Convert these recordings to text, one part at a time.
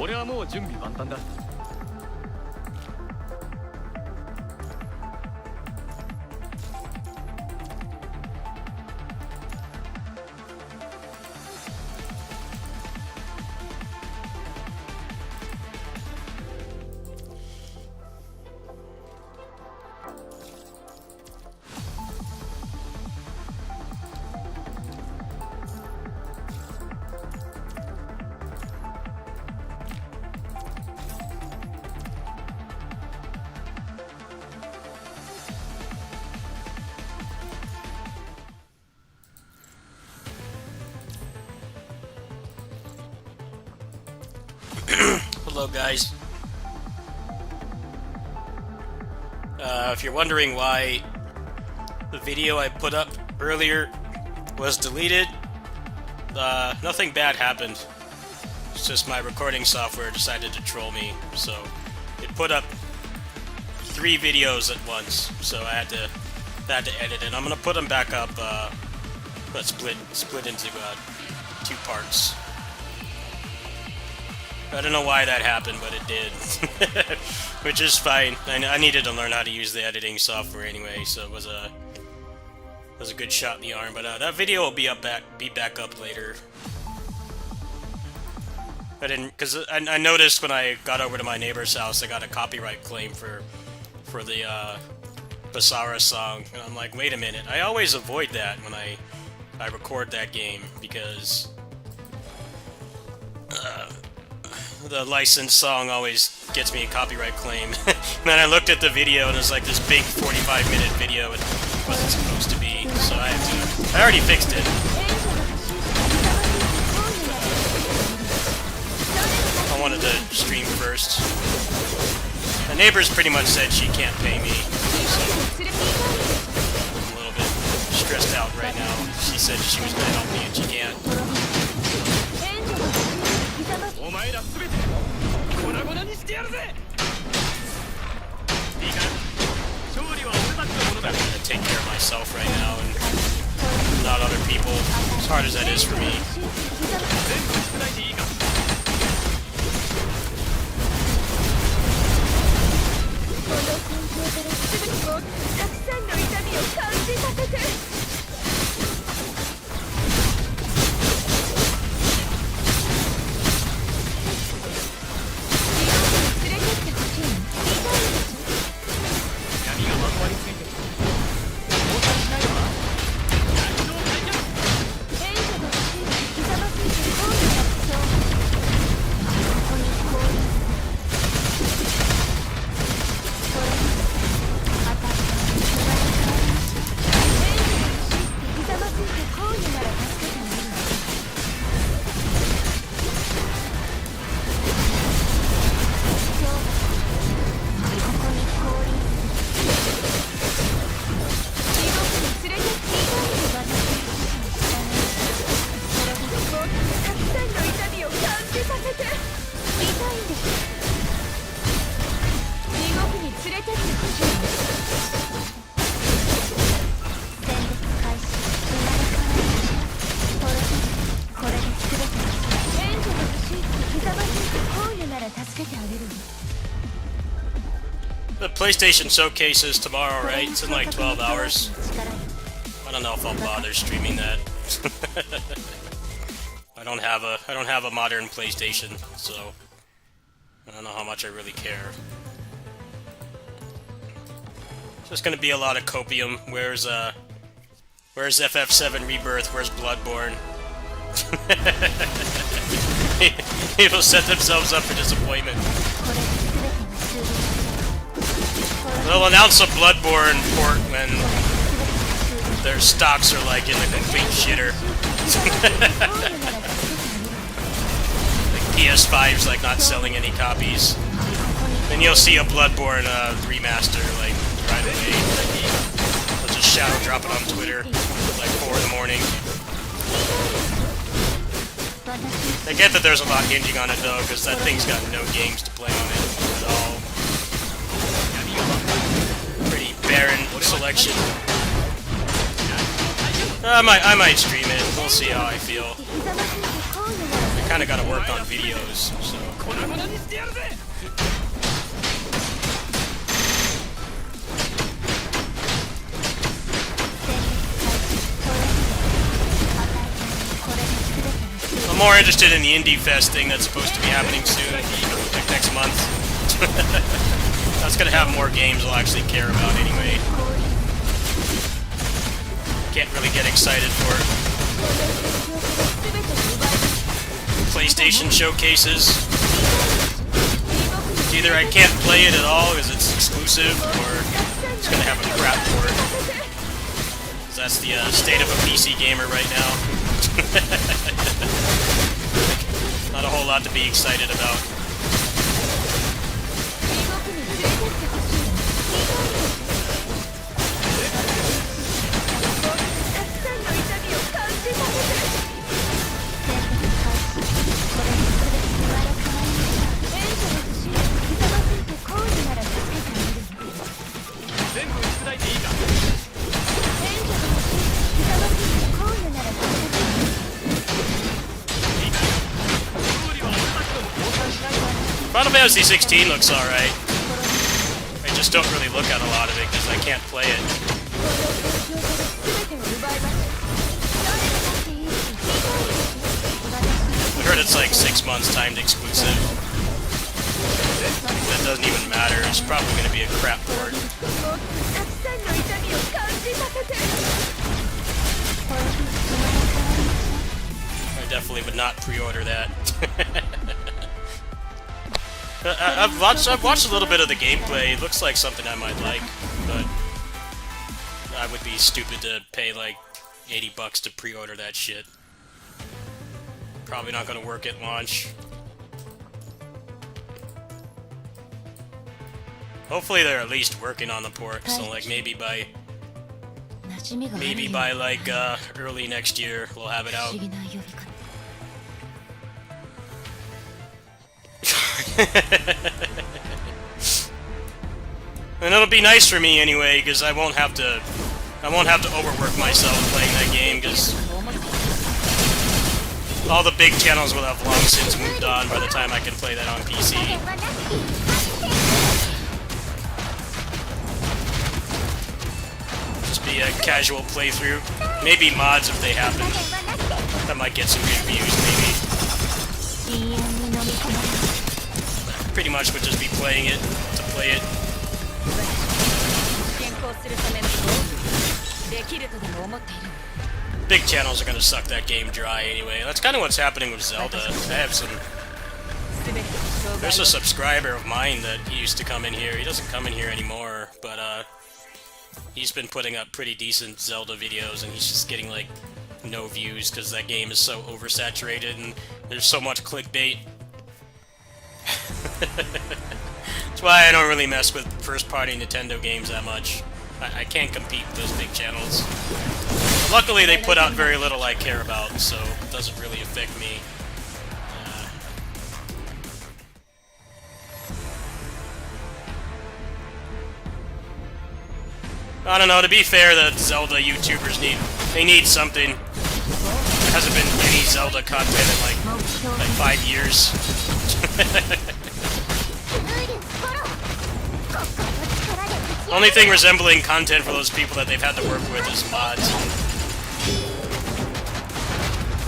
俺はもう準備万端だ。Hello guys. If you're wondering why the video I put up earlier was deleted, nothing bad happened. It's just my recording software decided to troll me, so it put up 3 videos at once, so I had to edit it. I'm gonna put them back up, but split into 2 parts. I don't know why that happened, but it did. Which is fine. I needed to learn how to use the editing software anyway, so it was a good shot in the arm. But that video will be back up later. I didn't, because I noticed when I got over to my neighbor's house, I got a copyright claim for the Basara song, and I'm like, wait a minute. I always avoid that when I record that game because the licensed song always gets me a copyright claim. And then I looked at the video and it was like this big 45-minute video it wasn't supposed to be, so I already fixed it. I wanted to stream first. The neighbor's pretty much said she can't pay me, so I'm a little bit stressed out right now. She said she was gonna help me and she can't. I'm gonna take care of myself right now and not other people, as hard as that is for me. The PlayStation Showcase is tomorrow, right? It's in like 12 hours. I don't know if I'll bother streaming that. I don't have a modern PlayStation, so I don't know how much I really care. It's just gonna be a lot of copium. Where's FF7 Rebirth? Where's Bloodborne? People set themselves up for disappointment. They'll announce a Bloodborne port when their stocks are like in the complete shitter. Like PS5's like not selling any copies. Then you'll see a Bloodborne remaster like right away. They'll just shadow drop it on Twitter at like 4 in the morning. I get that there's a lot hinging on it though, because that thing's got no games to play on it at all. Pretty barren selection. I might stream it. We'll see how I feel. I kind of got to work on videos, so. I'm more interested in the Indie Fest thing that's supposed to be happening soon, like next month. That's gonna have more games I'll actually care about anyway. Can't really get excited for PlayStation showcases. Either I can't play it at all because it's exclusive, or it's gonna have a crap port. That's the state of a PC gamer right now. Not a whole lot to be excited about. Final Fantasy 16 looks alright. I just don't really look at a lot of it because I can't play it. I heard it's like 6 months timed exclusive. That doesn't even matter. It's probably going to be a crap port. I definitely would not pre-order that. I've watched a little bit of the gameplay. It looks like something I might like, but I would be stupid to pay like $80 to pre-order that shit. Probably not going to work at launch. Hopefully they're at least working on the port, so like maybe by like early next year we'll have it out. And it'll be nice for me anyway, because I won't have to overwork myself playing that game, because all the big channels will have long since moved on by the time I can play that on PC. Just be a casual playthrough. Maybe mods if they happen. That might get some good views, maybe. Pretty much would just be playing it to play it. Big channels are gonna suck that game dry anyway. That's kind of what's happening with Zelda. There's a subscriber of mine that he used to come in here. He doesn't come in here anymore, but he's been putting up pretty decent Zelda videos, and he's just getting like no views because that game is so oversaturated and there's so much clickbait. That's why I don't really mess with first-party Nintendo games that much. I can't compete with those big channels. But luckily, they put out very little I care about, so it doesn't really affect me. I don't know, to be fair, the Zelda YouTubers need something. There hasn't been any Zelda content in like 5 years. Only thing resembling content for those people that they've had to work with is mods.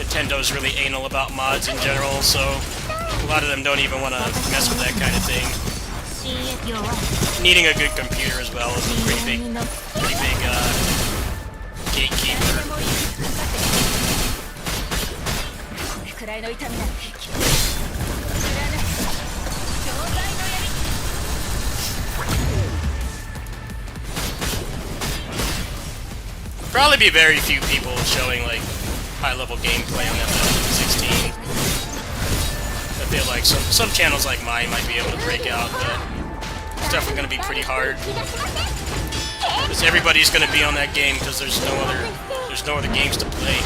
Nintendo's really anal about mods in general, so a lot of them don't even want to mess with that kind of thing. Needing a good computer as well is a pretty big gatekeeper. Probably be very few people showing like high-level gameplay on FF16. I feel like some channels like mine might be able to break out, but it's definitely going to be pretty hard. Because everybody's going to be on that game because there's no other games to play.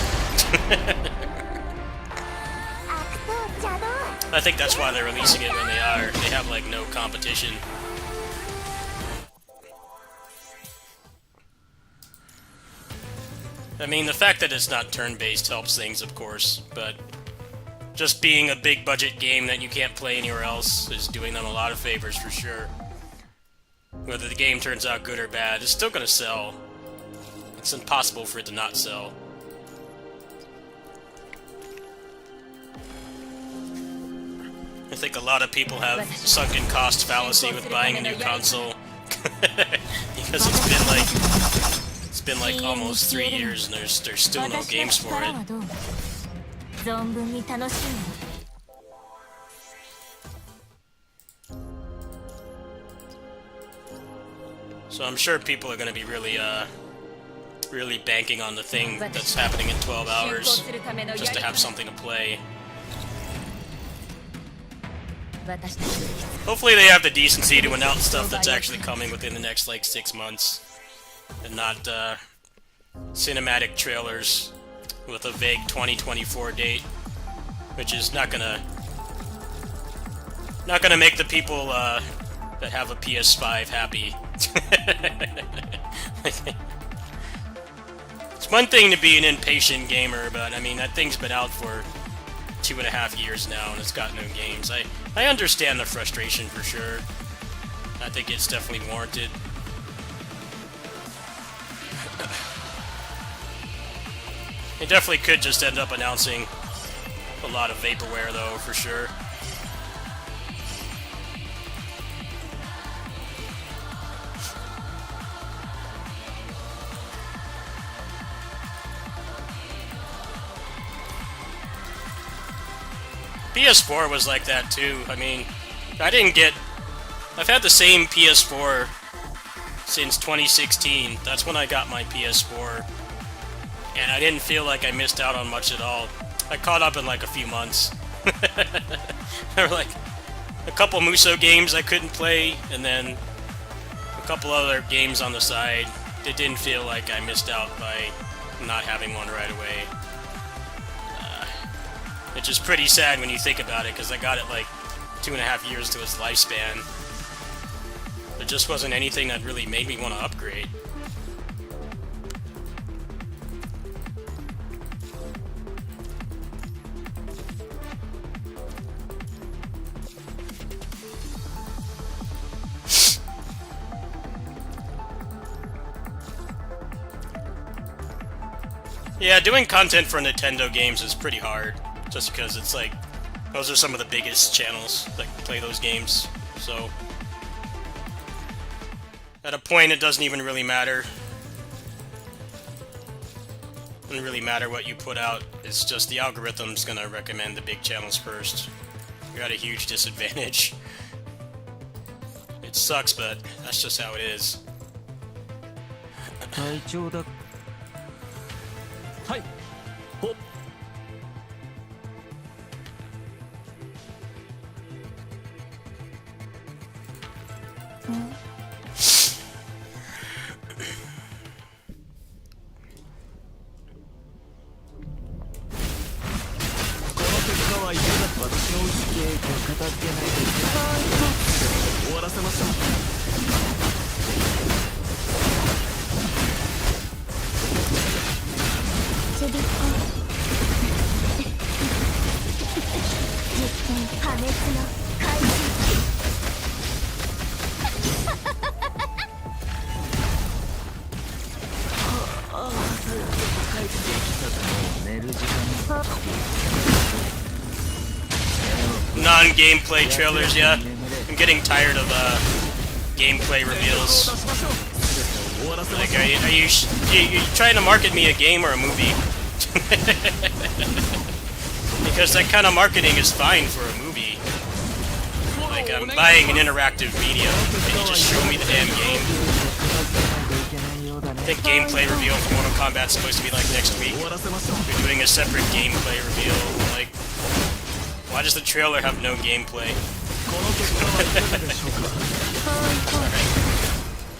I think that's why they're releasing it when they are. They have like no competition. I mean, the fact that it's not turn-based helps things, of course, but just being a big budget game that you can't play anywhere else is doing them a lot of favors for sure. Whether the game turns out good or bad, it's still gonna sell. It's impossible for it to not sell. I think a lot of people have sunken cost fallacy with buying a new console. Because it's been like almost 3 years and there's still no games for it. So I'm sure people are going to be really banking on the thing that's happening in 12 hours just to have something to play. Hopefully they have the decency to announce stuff that's actually coming within the next, like, 6 months. And not, cinematic trailers with a vague 2024 date. Which is not gonna make the people, that have a PS5 happy. It's one thing to be an impatient gamer, but, I mean, that thing's been out for 2.5 years now, and it's got no games. I understand the frustration for sure. I think it's definitely warranted. It definitely could just end up announcing a lot of vaporware, though, for sure. PS4 was like that too. I mean, I've had the same PS4 since 2016. That's when I got my PS4. And I didn't feel like I missed out on much at all. I caught up in like a few months. There were like a couple Muso games I couldn't play, and then a couple other games on the side. It didn't feel like I missed out by not having one right away. It's just pretty sad when you think about it, because I got it like 2.5 years to its lifespan. There just wasn't anything that really made me want to upgrade. Yeah, doing content for Nintendo games is pretty hard. Just because it's like, those are some of the biggest channels that play those games, so at a point it doesn't even really matter. It doesn't really matter what you put out, it's just the algorithm's gonna recommend the big channels first. You're at a huge disadvantage. It sucks, but that's just how it is. Non-gameplay trailers, yeah. I'm getting tired of gameplay reveals. Like, are you trying to market me a game or a movie? Because that kind of marketing is fine for a movie. Like, I'm buying an interactive medium, and you just show me the damn game. I think gameplay reveal for Mortal Kombat's supposed to be like next week. You're doing a separate gameplay reveal. Like, why does the trailer have no gameplay?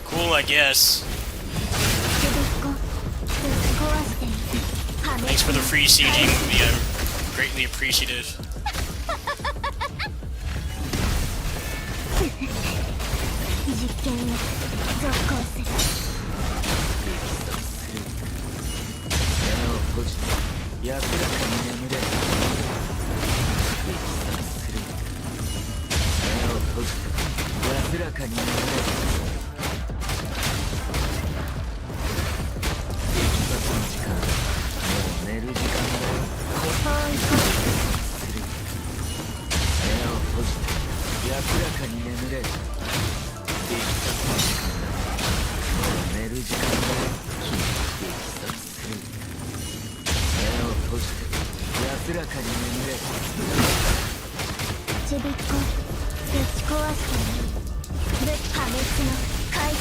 Cool, I guess. Thanks for the free CG movie, I'm greatly appreciative. らかになれ。激爆の時間、もう寝る時間だよ。はい。目を閉じて安らかに眠れ。激殺の時間だ。もう寝る時間だよ。君激殺する。目を閉じて安らかに眠れ。ちびっこぶち壊してね。ぶっ破滅の開始。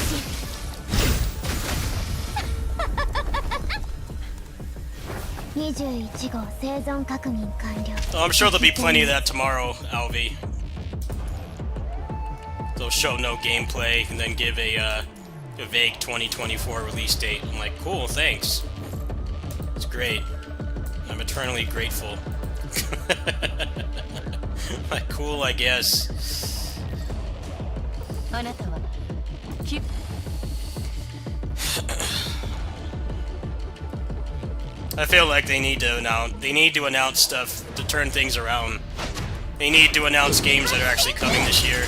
21号生存確認完了。 I'm sure there'll be plenty of that tomorrow, Alvi. They'll show no gameplay and then give a vague 2024 release date. I'm like, cool, thanks. It's great. I'm eternally grateful. Like, cool, I guess. あなたはI feel like they need to announce stuff to turn things around. They need to announce games that are actually coming this year.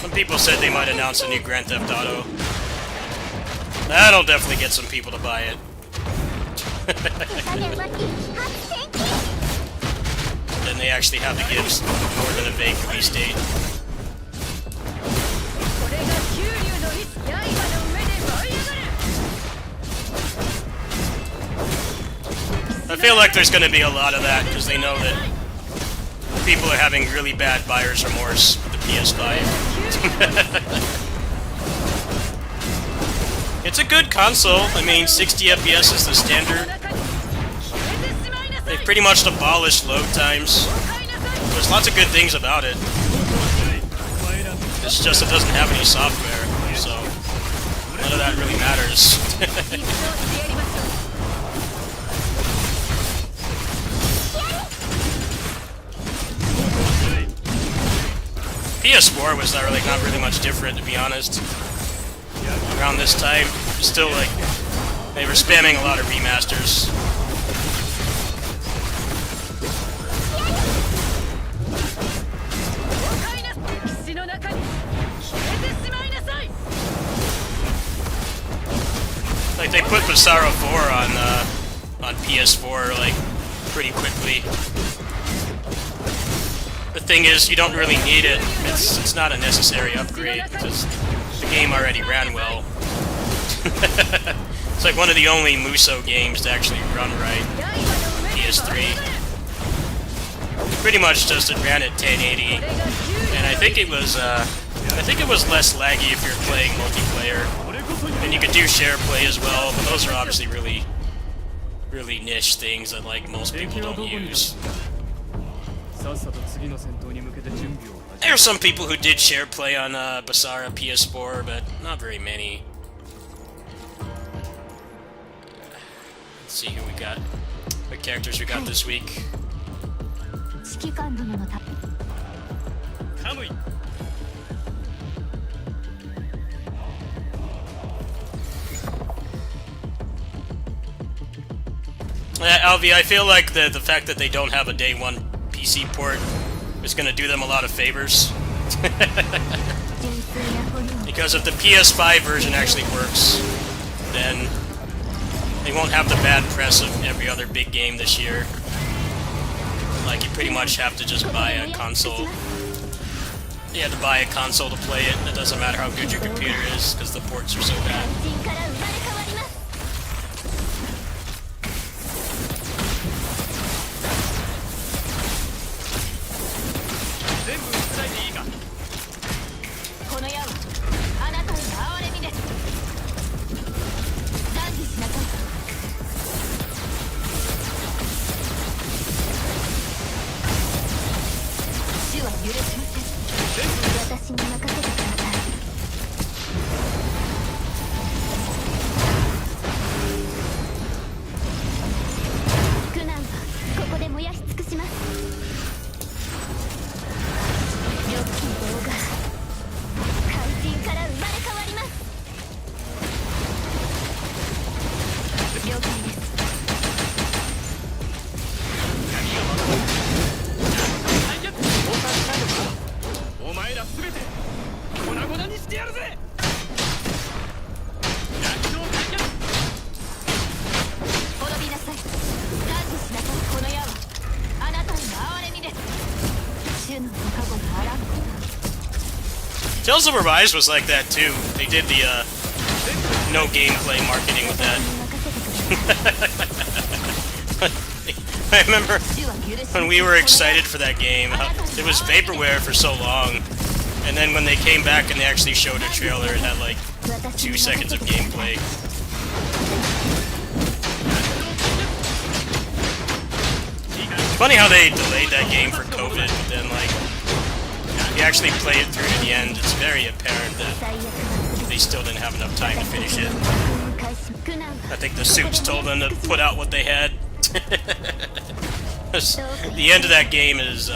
Some people said they might announce a new Grand Theft Auto. That'll definitely get some people to buy it. Then they actually have to give more than a vague release date. I feel like there's going to be a lot of that because they know that people are having really bad buyer's remorse with the PS5. It's a good console. I mean, 60 FPS is the standard. They've pretty much abolished load times. There's lots of good things about it. It's just it doesn't have any software, so none of that really matters. PS4 was not really much different, to be honest. Around this time, still like they were spamming a lot of remasters. Like they put Basara 4 on PS4 like pretty quickly. The thing is, you don't really need it. It's not a necessary upgrade because the game already ran well. It's like one of the only Muso games to actually run right. PS3. Pretty much just it ran at 1080, and I think it was less laggy if you're playing multiplayer. And you could do share play as well, but those are obviously really niche things that like most people don't use. There are some people who did share play on Basara PS4, but not very many. Let's see who we got. What characters we got this week. Alvi, I feel like the fact that they don't have a day one PC port is going to do them a lot of favors. Because if the PS5 version actually works, then they won't have the bad press of every other big game this year. Like, you pretty much have to just buy a console. You have to buy a console to play it. It doesn't matter how good your computer is, because the ports are so bad. Tales of Arise was like that too. They did the no gameplay marketing with that. I remember when we were excited for that game. It was vaporware for so long, and then when they came back and they actually showed a trailer, it had like 2 seconds of gameplay. Funny how they delayed that game for COVID, but then like you actually play it through to the end, it's very apparent that they still didn't have enough time to finish it. I think the soups told them to put out what they had. The end of that game is,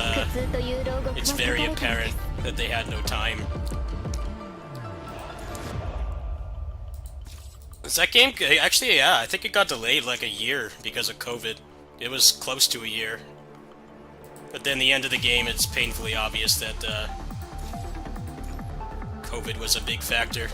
it's very apparent that they had no time. Is that game... Actually, yeah, I think it got delayed like a year because of COVID. It was close to a year. But then the end of the game, it's painfully obvious that, COVID was a big factor.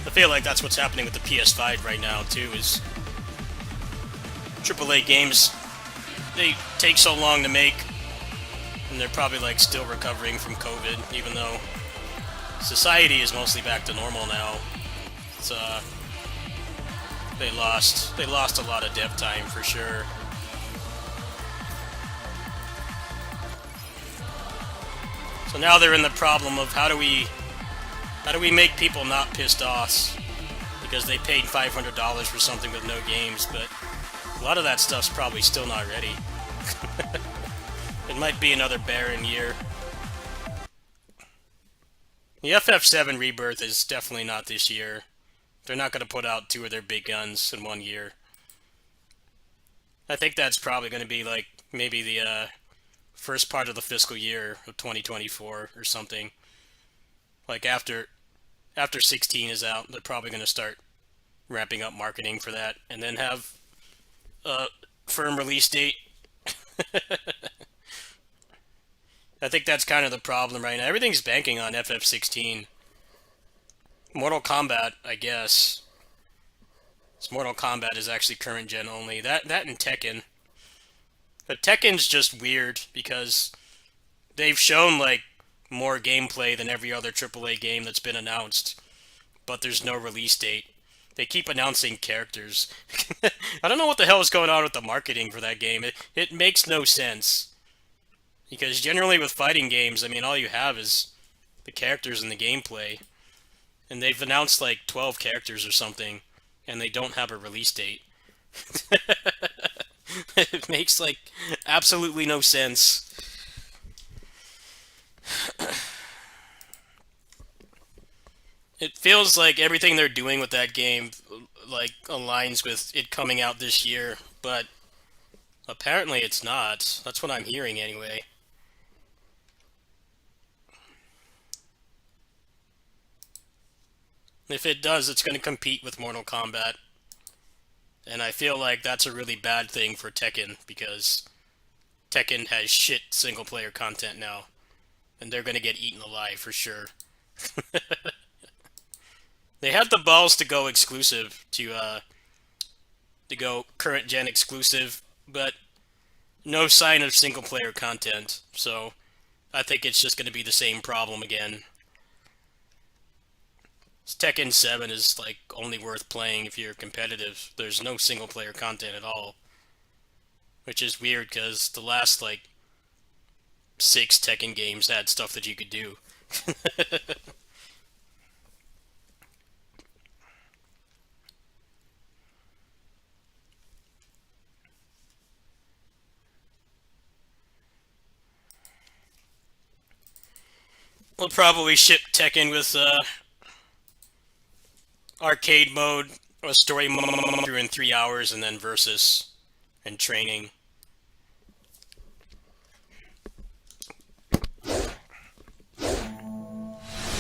I feel like that's what's happening with the PS5 right now, too, is AAA games, they take so long to make, and they're probably, like, still recovering from COVID, even though society is mostly back to normal now. It's, they lost a lot of dev time, for sure. So now they're in the problem of how do we make people not pissed off because they paid $500 for something with no games, but a lot of that stuff's probably still not ready. It might be another barren year. The FF7 Rebirth is definitely not this year. They're not going to put out 2 of their big guns in 1 year. I think that's probably going to be like maybe the first part of the fiscal year of 2024 or something. Like after 16 is out, they're probably going to start ramping up marketing for that, and then have a firm release date. I think that's kind of the problem right now. Everything's banking on FF16. Mortal Kombat, I guess. Mortal Kombat is actually current gen only. That and Tekken. But Tekken's just weird because they've shown like more gameplay than every other AAA game that's been announced, but there's no release date. They keep announcing characters. I don't know what the hell is going on with the marketing for that game. It makes no sense. Because generally with fighting games, I mean, all you have is the characters and the gameplay. And they've announced like 12 characters or something, and they don't have a release date. It makes like absolutely no sense. It feels like everything they're doing with that game like aligns with it coming out this year, but apparently it's not. That's what I'm hearing anyway. If it does, it's going to compete with Mortal Kombat. And I feel like that's a really bad thing for Tekken, because Tekken has shit single-player content now. And they're going to get eaten alive for sure. They had the balls to go exclusive, to go current-gen exclusive, but no sign of single-player content. So I think it's just going to be the same problem again. Tekken 7 is like only worth playing if you're competitive. There's no single player content at all. Which is weird because the last like 6 Tekken games had stuff that you could do. We'll probably ship Tekken with arcade mode, or story mode through in 3 hours, and then versus and training. I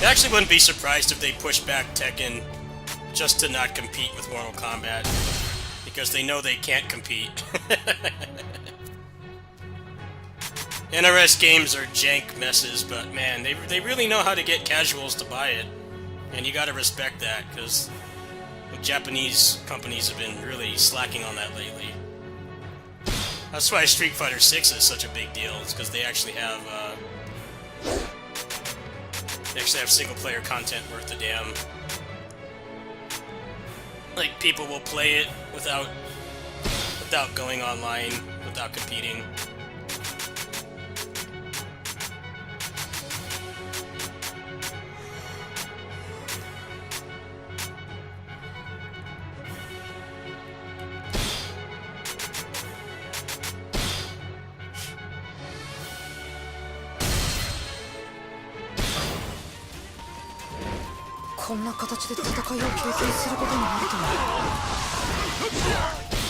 actually wouldn't be surprised if they push back Tekken just to not compete with Mortal Kombat, because they know they can't compete. NRS games are jank messes, but man, they really know how to get casuals to buy it. And you gotta respect that, because Japanese companies have been really slacking on that lately. That's why Street Fighter 6 is such a big deal. It's because they actually have single-player content worth a damn. Like, people will play it without going online, without competing.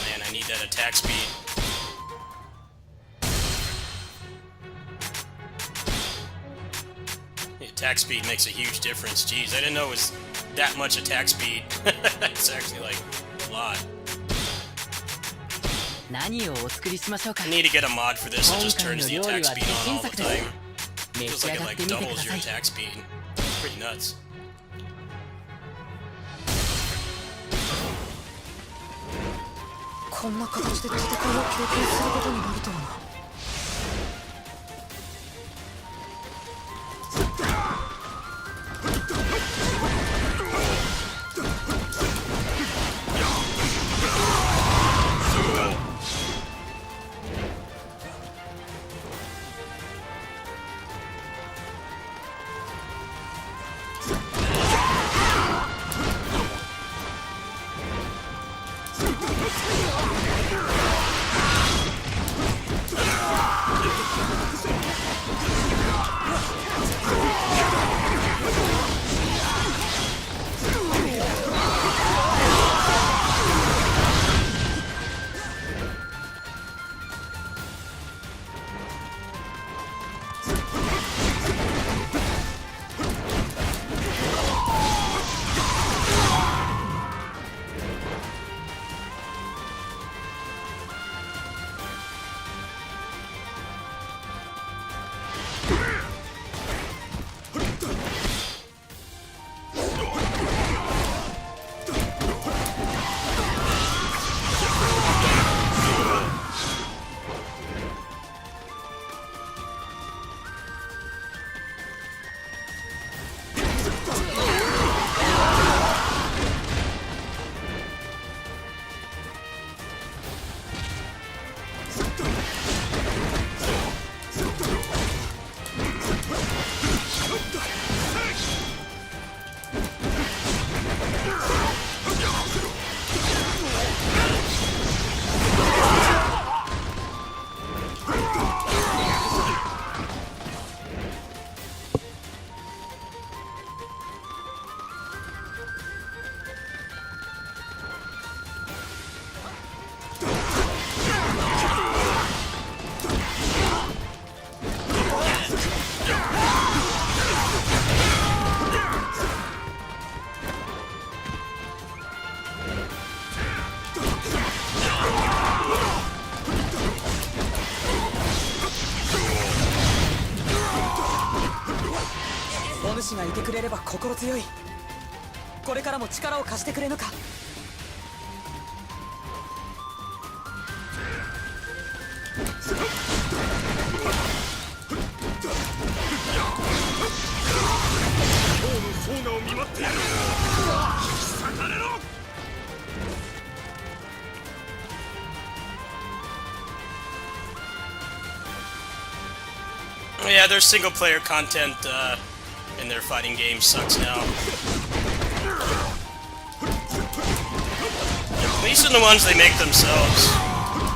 Man, I need that attack speed. The attack speed makes a huge difference. Jeez, I didn't know it was that much attack speed. It's actually like a lot. I need to get a mod for this that just turns the attack speed on all the time. Feels like it like doubles your attack speed. It's pretty nuts. Yeah, their single-player content in their fighting games sucks now. At least in the ones they make themselves.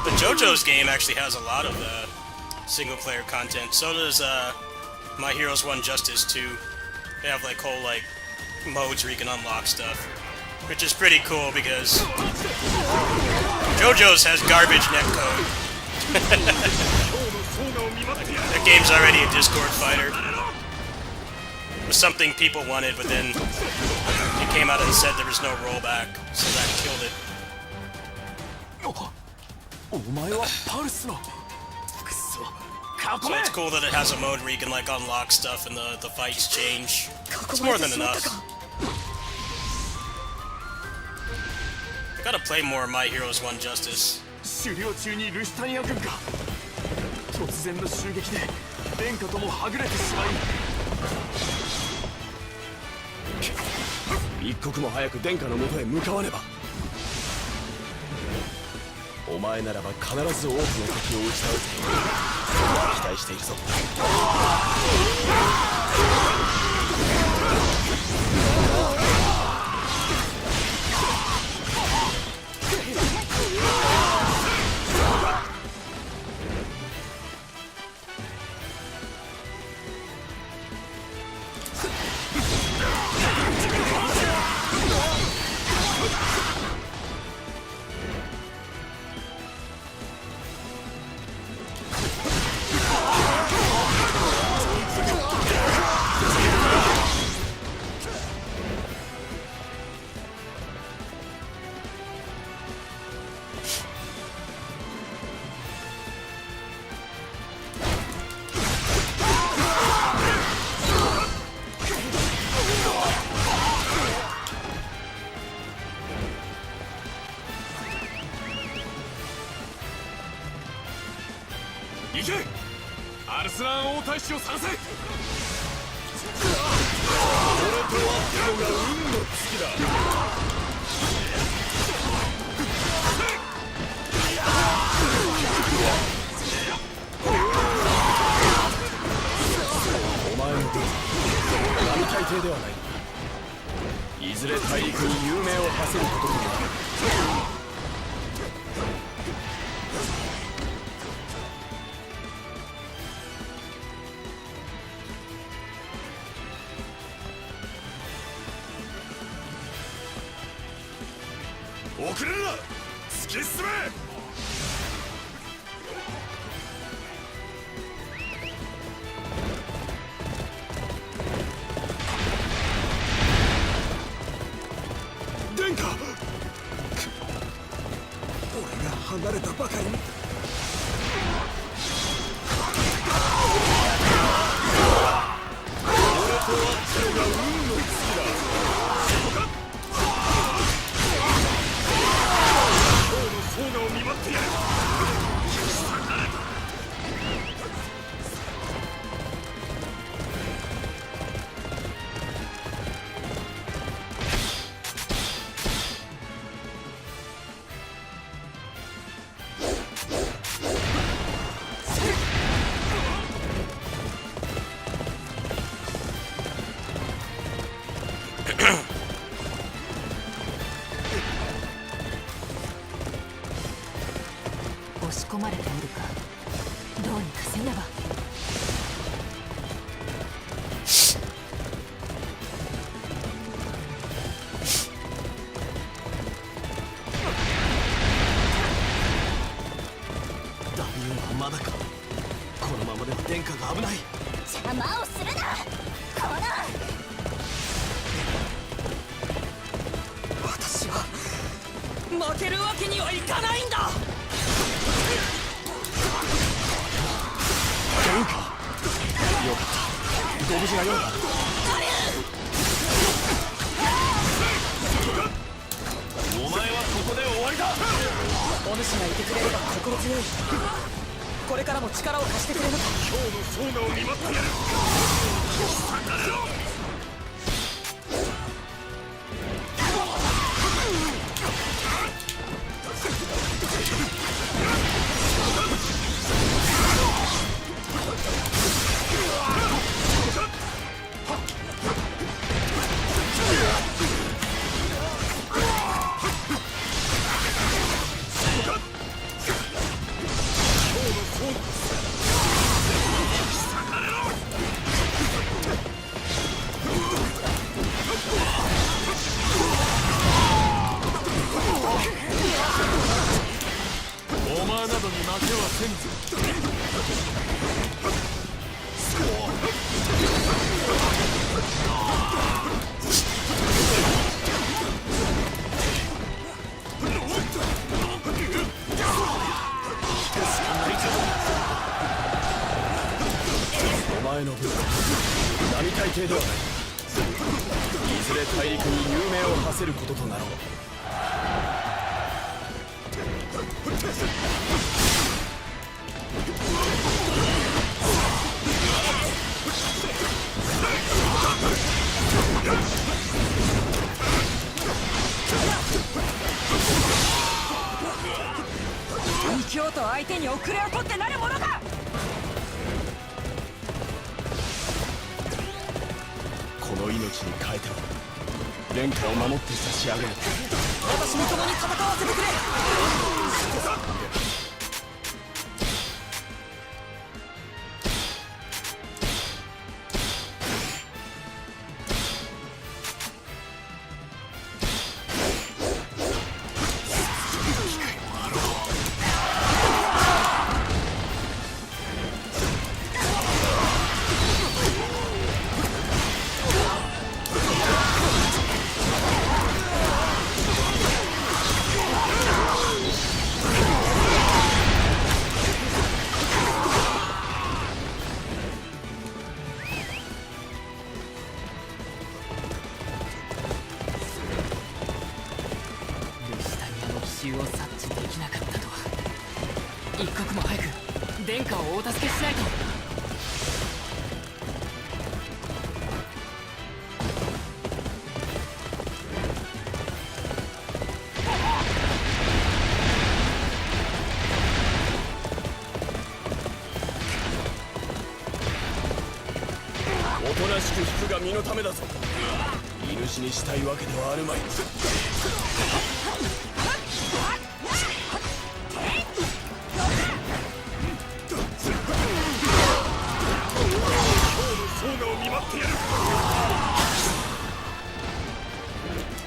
But JoJo's game actually has a lot of single-player content. So does My Heroes 1 Justice 2. They have like whole like modes where you can unlock stuff, which is pretty cool because JoJo's has garbage netcode. That game's already a Discord fighter. It was something people wanted, but then it came out and said there was no rollback, so that killed it. So it's cool that it has a mode where you can like unlock stuff and the fights change. It's more than enough. gotta play more My Heroes 1 Justice. 狩猟中にルシタニア軍か。突然の襲撃で殿下ともはぐれてしまい、一刻も早く殿下の元へ向かわねば。お前ならば必ず多くの敵を打ち倒す。期待しているぞ。行け、アルスラン王太子を探せ。俺と会ったのが運の尽きだ。お前の分並大抵ではない。いずれ大陸に有名を馳せることとなる。遅れるな、突き進め。殿下、俺が離れたばかりに。俺と会ったのが運の尽きだ。オーガを見舞ってやる。押し込まれているか。どうにかせねば。ダミオンはまだか。このままでは殿下が危ない。邪魔をするな、この。私は負けるわけにはいかないんだ。殿下、よかった。ご無事がよい。お前はここで終わりだ。お主がいてくれれば心強い。これからも力を貸してくれるか。今日の相馬を見舞ってやる。お前などに負けはせんぞ。お前の分並大抵ではない。いずれ大陸に有名を馳せることとなろう。異教徒相手に遅れを取ってなるものか。この命に変えても殿下を守って差し上げる。私に共に戦わせてくれ。ルシタニアの奇襲を察知できなかったとは。一刻も早く殿下をお助けしないと。おとなしく引くが身のためだぞ。居主にしたいわけではあるまい。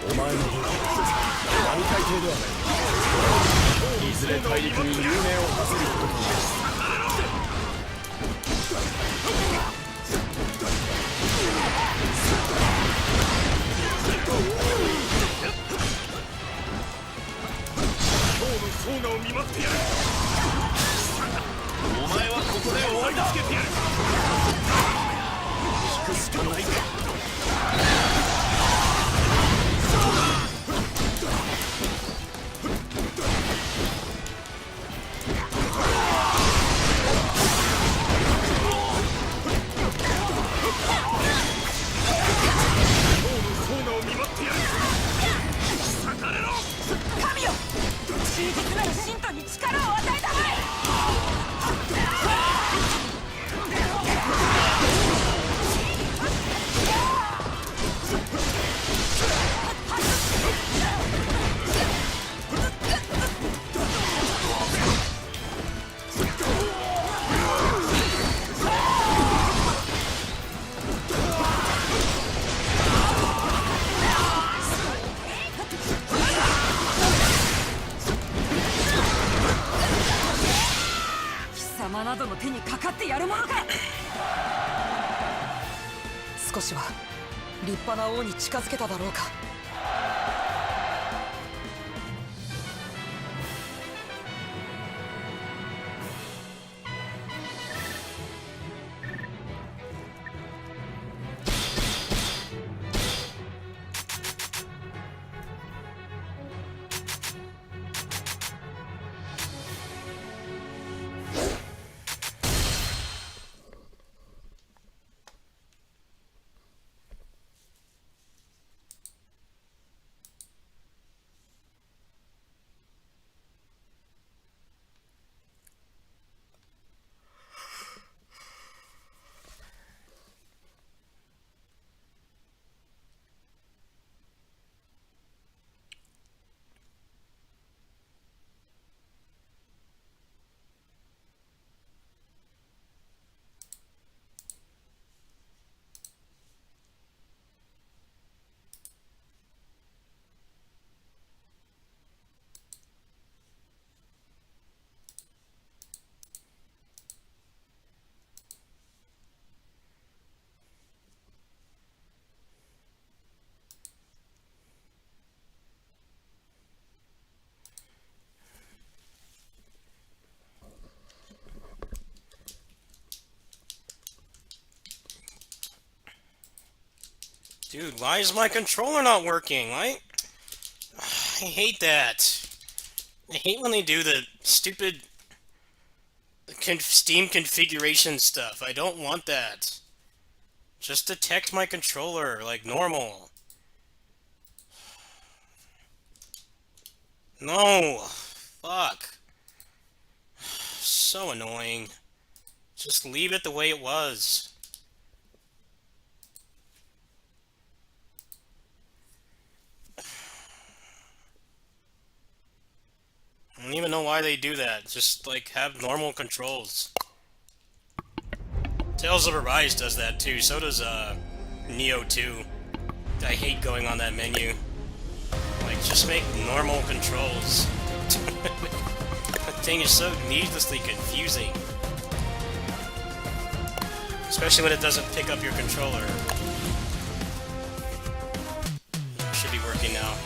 お前の武器並大抵ではない。いずれ大陸に有名を馳せることとなる。今日の相を見舞ってやる。お前はここで終わりだ。つけてやる。引くしかないか。忠実なる信徒に力を与えたまえ。貴様などの手にかかってやるものか。少しは立派な王に近づけただろうか。Dude, why is my controller not working? Why? I hate that. I hate when they do the stupid Steam configuration stuff. I don't want that. Just detect my controller like normal. No! Fuck. So annoying. Just leave it the way it was. I don't even know why they do that. Just, like, have normal controls. Tales of Arise does that too. So does, Neo 2. I hate going on that menu. Like, just make normal controls. That thing is so needlessly confusing. Especially when it doesn't pick up your controller. Should be working now.